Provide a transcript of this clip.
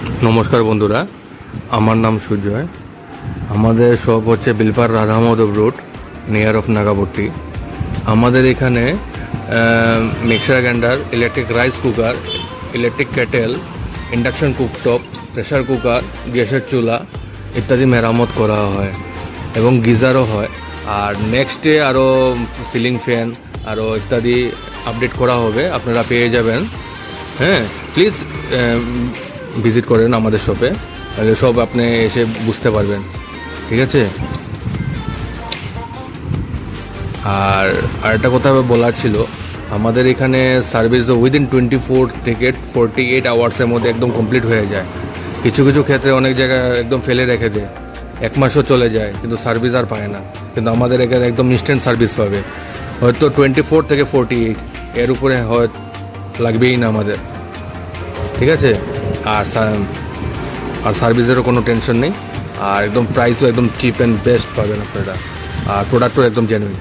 নমস্কার বন্ধুরা, আমার নাম সুজয়। আমাদের শপ হচ্ছে Bilpar Radhamadhab road, near of Nagapatti. আমাদের এখানে mixer grinder, electric rice cooker, electric kettle, induction cooktop, pressure cooker, গ্যাসের চুলা ইত্যাদি মেরামত করা হয় এবং গিজারও হয়। আর নেক্সটে আরও সিলিং ফ্যান আরও ইত্যাদি আপডেট করা হবে, আপনারা পেয়ে যাবেন। হ্যাঁ, প্লিজ ভিজিট করেন আমাদের শপে, তাহলে সব আপনি এসে বুঝতে পারবেন। ঠিক আছে। আর আরেকটা কথা বলার ছিল, আমাদের এখানে সার্ভিস উইদিন 24 থেকে 48 আওয়ার্সের মধ্যে একদম কমপ্লিট হয়ে যায়। কিছু কিছু ক্ষেত্রে অনেক জায়গায় একদম ফেলে রেখে দেয়, 1 মাসও চলে যায় কিন্তু সার্ভিস আর পায় না। কিন্তু আমাদের এখানে একদম ইনস্ট্যান্ট সার্ভিস পাবে। হয়তো 24 থেকে 48 এর উপরে হয় লাগবেই না আমাদের। ঠিক আছে। আর সার্ভিসেরও কোনো টেনশন নেই, আর একদম প্রাইসও একদম চিপ অ্যান্ড বেস্ট পাবেন আপনারা, আর প্রোডাক্টও একদম জেনুইন।